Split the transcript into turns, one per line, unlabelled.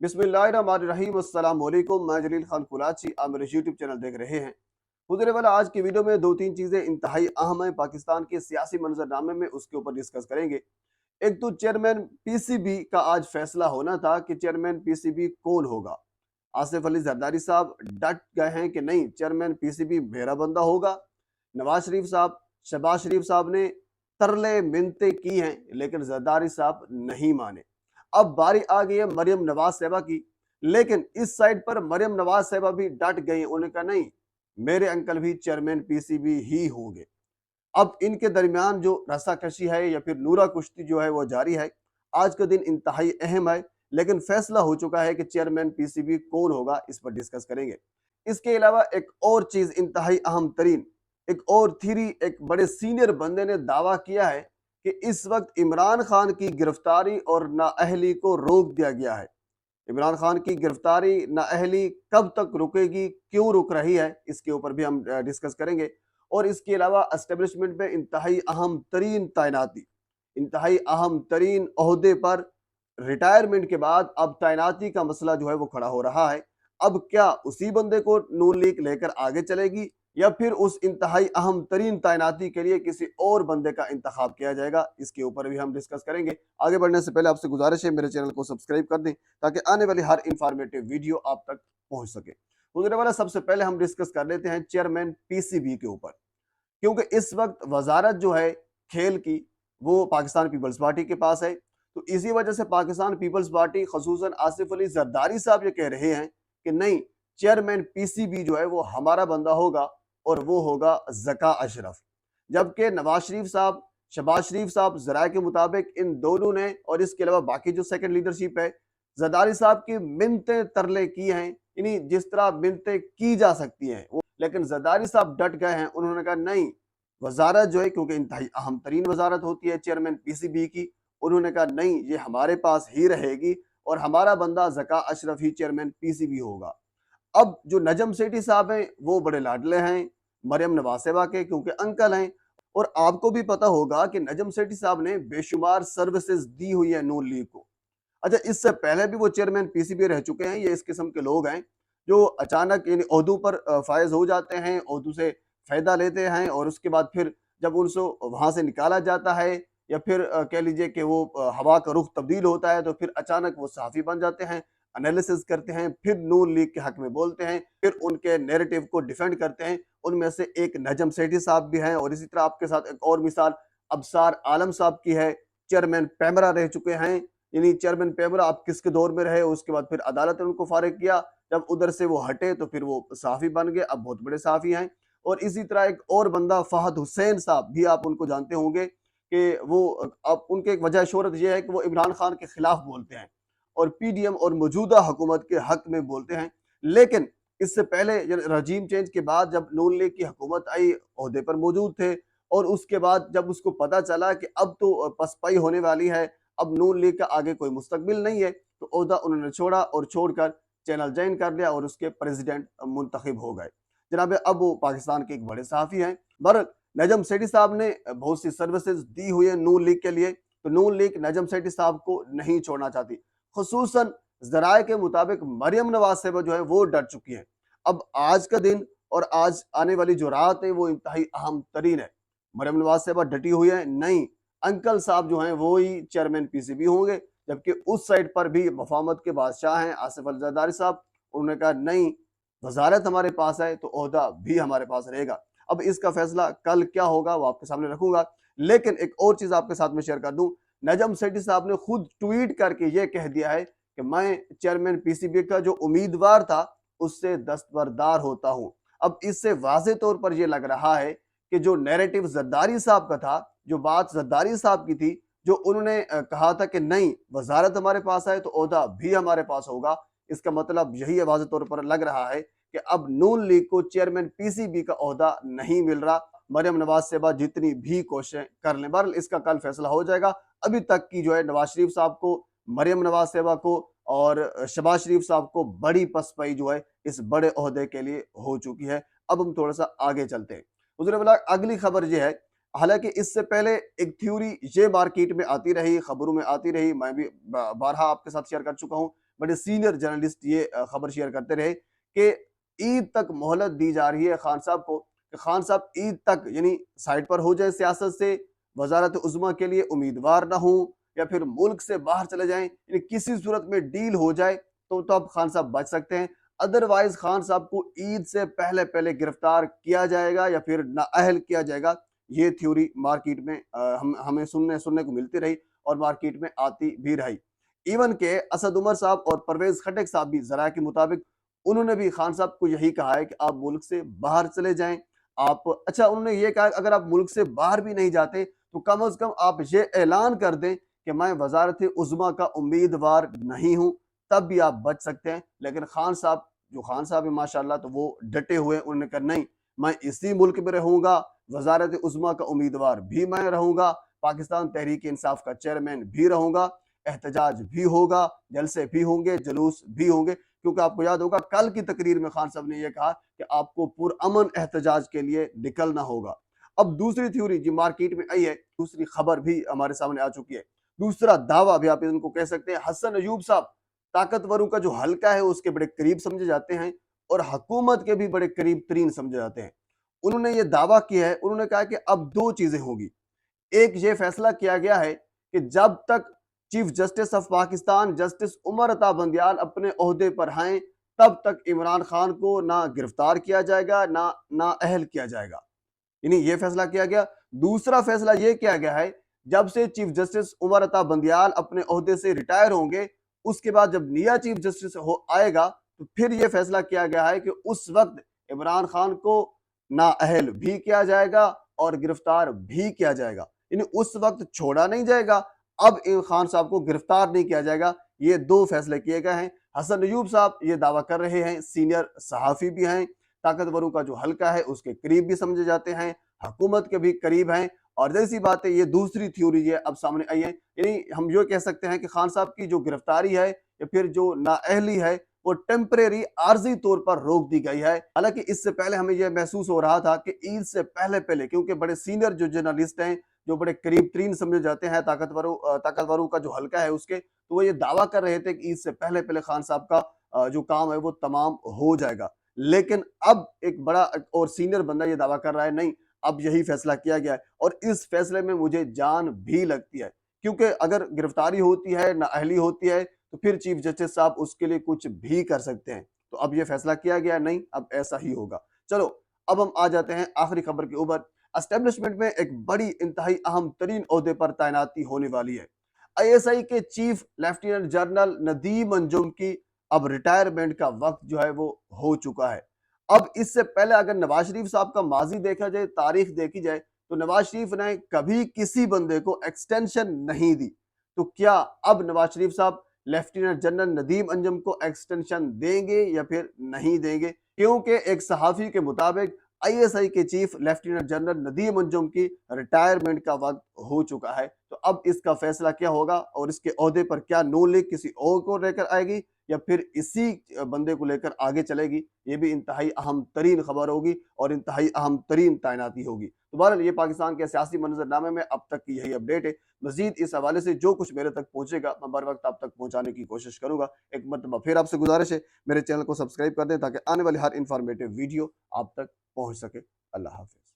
बिस्मिल्लाहिर्रहमानिर्रहीम। अस्सलाम वालेकुम। मैं जलील खान कुलाची, आप मेरे यूट्यूब चैनल देख रहे हैं। गुजरे वाला आज की वीडियो में दो तीन चीज़ें इंतहाई अहम है पाकिस्तान के सियासी मंजरनामे में, उसके ऊपर डिस्कस करेंगे। एक तो चेयरमैन पीसीबी का आज फैसला होना था कि चेयरमैन पीसीबी कौन होगा। आसिफ अली जरदारी साहब डट गए हैं कि नहीं, चेयरमैन पीसीबी मेरा बंदा होगा। नवाज शरीफ साहब, शहबाज शरीफ साहब ने तरले मिन्नतें की हैं, लेकिन जरदारी साहब नहीं माने। अब बारी आ गई है मरियम नवाज साहबा की, लेकिन इस साइड पर मरियम नवाज साहबा भी डट गई। उन्होंने कहा नहीं, मेरे अंकल भी चेयरमैन पीसीबी ही होंगे। अब इनके दरमियान जो रस्साकशी है या फिर नूरा कुश्ती जो है वो जारी है। आज का दिन इंतहाई अहम है, लेकिन फैसला हो चुका है कि चेयरमैन पीसीबी कौन होगा, इस पर डिस्कस करेंगे। इसके अलावा एक और चीज इंतहाई अहम तरीन, एक और थ्योरी, एक बड़े सीनियर बंदे ने दावा किया है कि इस वक्त इमरान खान की गिरफ्तारी और नाअहली को रोक दिया गया है। इमरान खान की गिरफ्तारी नाअहली कब तक रुकेगी, क्यों रुक रही है, इसके ऊपर भी हम डिस्कस करेंगे। और इसके अलावा एस्टेब्लिशमेंट में इंतहाई अहम तरीन तैनाती, इंतहाई अहम तरीन ओहदे पर रिटायरमेंट के बाद अब तैनाती का मसला जो है वो खड़ा हो रहा है। अब क्या उसी बंदे को नून लीग लेकर आगे चलेगी, या फिर उस इंतहाई अहम तरीन तैनाती के लिए किसी और बंदे का इंतखाब किया जाएगा, इसके ऊपर भी हम डिस्कस करेंगे। आगे बढ़ने से पहले आपसे गुजारिश है, मेरे चैनल को सब्सक्राइब कर दें ताकि आने वाली हर इंफॉर्मेटिव वीडियो आप तक पहुंच सके। गुजरे वाला सबसे पहले हम डिस्कस कर लेते हैं चेयरमैन पीसीबी के ऊपर, क्योंकि इस वक्त वजारत जो है खेल की वो पाकिस्तान पीपल्स पार्टी के पास है। तो इसी वजह से पाकिस्तान पीपल्स पार्टी खसूसन आसिफ अली जरदारी साहब ये कह रहे हैं कि नहीं, चेयरमैन पीसीबी जो है वो हमारा बंदा होगा और वो होगा ज़का अशरफ। जबकि नवाज शरीफ साहब, शहबाज शरीफ साहब ज़राए के मुताबिक इन दोनों ने, और इसके अलावा बाकी जो सेकंड लीडरशिप है, जरदारी साहब की मिन्नतें तरले की हैं, यानी जिस तरह मिन्नतें की जा सकती हैं वो, लेकिन जरदारी साहब डट गए हैं। उन्होंने कहा नहीं, वजारत जो है, क्योंकि इंतहाई अहम तरीन वजारत होती है चेयरमैन पीसीबी की, उन्होंने कहा नहीं, ये हमारे पास ही रहेगी और हमारा बंदा ज़का अशरफ ही चेयरमैन पीसीबी होगा। अब जो नजम सेठी साहब हैं वो बड़े लाडले हैं मरियम नवाज साहिबा के, क्योंकि अंकल हैं। और आपको भी पता होगा कि नजम सेठी साहब ने बेशुमार सर्विसेज दी हुई है नून लीग को। अच्छा, इससे पहले भी वो चेयरमैन पीसीबी रह चुके हैं। ये इस किस्म के लोग हैं जो अचानक यानी ओहदों पर फायज हो जाते हैं, ओहदों से फायदा लेते हैं, और उसके बाद फिर जब उनको वहां से निकाला जाता है, या फिर कह लीजिए कि वो हवा का रुख तब्दील होता है, तो फिर अचानक वो सहाफ़ी बन जाते हैं, एनालिसिस करते हैं, फिर नून लीग के हक में बोलते हैं, फिर उनके नैरेटिव को डिफेंड करते हैं। उनमें से एक नजम सेठी साहब भी हैं, और इसी तरह आपके साथ एक और मिसाल अबसार आलम साहब की है। चेयरमैन पैमरा रह चुके हैं, यानी चेयरमैन पैमरा आप किसके दौर में रहे, उसके बाद फिर अदालत ने उनको फारिग किया। जब उधर से वो हटे तो फिर वो सहाफ़ी बन गए, अब बहुत बड़े सहाफ़ी हैं। और इसी तरह एक और बंदा फहद हुसैन साहब भी, आप उनको जानते होंगे कि वो अब उनके एक वजह शोहरत ये है कि वो इमरान खान के खिलाफ बोलते हैं और पीडीएम और मौजूदा हुकूमत के हक में बोलते हैं। लेकिन इससे पहले रजीम चेंज के बाद जब नून लीग की हुकूमत आई, ओहदे पर मौजूद थे, और उसके बाद जब उसको पता चला कि अब तो पसपाई होने वाली है, अब नून लीग का आगे कोई मुस्तकबिल नहीं है, तो ओहदा उन्होंने छोड़ा और छोड़कर चैनल ज्वाइन कर लिया और उसके प्रेसिडेंट मुंतखब हो गए। जनाब, अब वो पाकिस्तान के एक बड़े सहाफ़ी हैं। बहरहाल नजम सेठी साहब ने बहुत सी सर्विसेज दी हुई है नून लीग के लिए, तो नून लीग नजम सेठी साहब को नहीं छोड़ना चाहती। खुसूसन जराए के मुताबिक मरियम नवाज साहिबा जो है वो डर चुकी है। अब आज का दिन और आज आने वाली जो रात है वो इंतहाई अहम तरीन है। मरियम नवाज साहिबा डटी हुई है, नहीं, अंकल साहब जो हैं वो ही चेयरमैन पीसीबी होंगे। जबकि उस साइड पर भी वफामत के बादशाह हैं आसिफ अली जरदारी साहब, उन्होंने कहा नहीं, वजारत हमारे पास है तो ओहदा भी हमारे पास रहेगा। अब इसका फैसला कल क्या होगा वो आपके सामने रखूंगा, लेकिन एक और चीज आपके साथ में शेयर कर दूं। नजम सेठी साहब ने खुद ट्वीट करके ये कह दिया है कि मैं चेयरमैन पीसीबी का जो उम्मीदवार था उससे दस्तबरदार होता हूं। अब इससे वाजे तौर पर यह लग रहा है कि जो नैरेटिव जरदारी साहब का था, जो बात जरदारी साहब की थी, जो उन्होंने कहा था कि नहीं, वजारत हमारे पास है तो ओहदा भी हमारे पास होगा, इसका मतलब यही है, वाजे तौर पर लग रहा है कि अब नून लीग को चेयरमैन पीसीबी का ओहदा नहीं मिल रहा, मरियम नवाज साहिबा जितनी भी कोशिशें कर लें। बहरहाल इसका कल फैसला हो जाएगा। अभी तक की जो है नवाज शरीफ साहब को, मरियम नवाज साहिबा को और शहबाज शरीफ साहब को बड़ी पसपाई जो है इस बड़े ओहदे के लिए हो चुकी है। अब हम थोड़ा सा आगे चलते हैं। हुजूर वाला अगली खबर ये है, हालांकि इससे पहले एक थ्योरी ये मार्केट में आती रही, खबरों में आती रही, मैं भी बारहा आपके साथ शेयर कर चुका हूँ। बड़े सीनियर जर्नलिस्ट ये खबर शेयर करते रहे कि ईद तक मोहलत दी जा रही है खान साहब को, कि खान साहब ईद तक यानी साइड पर हो जाए सियासत से, वजारत उज़्मा के लिए उम्मीदवार ना हो या फिर मुल्क से बाहर चले जाएं, यानी किसी सूरत में डील हो जाए तो अब खान साहब बच सकते हैं। अदरवाइज खान साहब को ईद से पहले पहले गिरफ्तार किया जाएगा या फिर नाअहल किया जाएगा। ये थ्योरी मार्केट में हमें सुनने सुनने को मिलती रही और मार्केट में आती भी रही। इवन के असद उमर साहब और परवेज खटक साहब भी जरा के मुताबिक उन्होंने भी खान साहब को यही कहा है कि आप मुल्क से बाहर चले जाएं। आप अच्छा उन्होंने ये कहा अगर आप मुल्क से बाहर भी नहीं जाते तो कम से कम आप ये ऐलान कर दें कि मैं वजारत उज़्मा का उम्मीदवार नहीं हूं, तब भी आप बच सकते हैं। लेकिन खान साहब है माशाल्लाह, तो वो डटे हुए हैं। उन्होंने कहा नहीं, मैं इसी मुल्क में रहूंगा, वजारत उज़्मा का उम्मीदवार भी मैं रहूंगा, पाकिस्तान तहरीक इंसाफ का चेयरमैन भी रहूंगा, एहतजाज भी होगा, जलसे भी होंगे, जुलूस भी होंगे। क्योंकि आपको याद होगा कल की तकरीर में खान साहब ने यह कहा कि आपको पुरअमन एहतजाज के लिए निकलना होगा। अब दूसरी थ्योरी जो मार्केट में आई है, दूसरी खबर भी हमारे सामने आ चुकी है, दूसरा दावा भी आप इनको कह सकते हैं। हसन अयूब साहब ताकतवरों का जो हल्का है उसके बड़े करीब समझे जाते हैं और हुकूमत के भी बड़े करीब तरीन समझे जाते हैं। उन्होंने ये दावा किया है, उन्होंने कहा कि अब दो चीजें होगी। एक ये फैसला किया गया है कि जब तक chief justice of Pakistan justice Umar Ata Bandial अपने ओहदे पर हैं, तब तक इमरान खान को ना गिरफ्तार किया जाएगा ना अहल किया जाएगा। यानी ये फैसला किया गया। दूसरा फैसला ये किया गया है, जब से चीफ जस्टिस उमर अता बंदियाल अपने ओहदे से रिटायर होंगे, उसके बाद जब नया चीफ जस्टिस हो आएगा तो फिर यह फैसला किया गया है कि उस वक्त इमरान खान को नाअहल भी किया जाएगा और गिरफ्तार भी किया जाएगा। यानी उस वक्त छोड़ा नहीं जाएगा, अब इन खान साहब को गिरफ्तार नहीं किया जाएगा। ये दो फैसले किए गए हैं। हसन अयूब साहब ये दावा कर रहे हैं, सीनियर सहाफी भी हैं, ताकतवरों का जो हल्का है उसके करीब भी समझे जाते हैं, हुकूमत के भी करीब हैं। और जैसी बात है, ये दूसरी थ्योरी ये अब सामने आई है। यानी हम ये कह सकते हैं कि खान साहब की जो गिरफ्तारी है या फिर जो नाअहली है वो टेम्परेरी आर्जी तौर पर रोक दी गई है। हालांकि इससे पहले हमें यह महसूस हो रहा था कि ईद से पहले पहले, क्योंकि बड़े सीनियर जो जर्नलिस्ट हैं, जो बड़े करीब तरीन समझे जाते हैं ताकतवरों का जो हल्का है उसके, तो वो ये दावा कर रहे थे कि ईद से पहले पहले खान साहब का जो काम है वो तमाम हो जाएगा। लेकिन अब एक बड़ा और सीनियर बंदा ये दावा कर रहा है नहीं, अब यही फैसला किया गया है और इस फैसले में मुझे जान भी लगती है। क्योंकि अगर गिरफ्तारी होती है, नाअहली होती है, तो फिर चीफ जस्टिस साहब उसके लिए कुछ भी कर सकते हैं। तो अब ये फैसला किया गया नहीं, अब ऐसा ही होगा। चलो अब हम आ जाते हैं आखिरी खबर के ऊपर। एस्टेब्लिशमेंट में एक बड़ी इंतहाई अहम तरीन ओहदे पर तैनाती होने वाली है। आईएसआई के chief lieutenant general Nadeem Anjum की अब रिटायरमेंट का वक्त जो है वो हो चुका है। अब इससे पहले अगर नवाज शरीफ साहब का माजी देखा जाए, तारीख देखी जाए, तो नवाज शरीफ ने कभी किसी बंदे को एक्सटेंशन नहीं दी। तो क्या अब नवाज शरीफ साहब लेफ्टिनेंट जनरल नदीम अंजुम को एक्सटेंशन देंगे या फिर नहीं देंगे? क्योंकि एक सहाफी के मुताबिक आईएसआई के chief lieutenant general Nadeem Anjum की रिटायरमेंट का वक्त हो चुका है। तो अब इसका फैसला क्या होगा और इसके ओहदे पर क्या नो लीग किसी और को लेकर आएगी या फिर इसी बंदे को लेकर आगे चलेगी? ये भी इंतहाई अहम तरीन खबर होगी और इंतहाई अहम तरीन तैनाती होगी। तो बहरहाल ये पाकिस्तान के सियासी मंजरनामे में अब तक की यही अपडेट है। मजीद इस हवाले से जो कुछ मेरे तक पहुंचेगा मैं बर वक्त आप तक पहुंचाने की कोशिश करूंगा। एक मरतबा फिर आपसे गुजारिश है, मेरे चैनल को सब्सक्राइब कर दें ताकि आने वाली हर इंफॉर्मेटिव वीडियो आप तक पहुंच सके। अल्लाह हाफिज।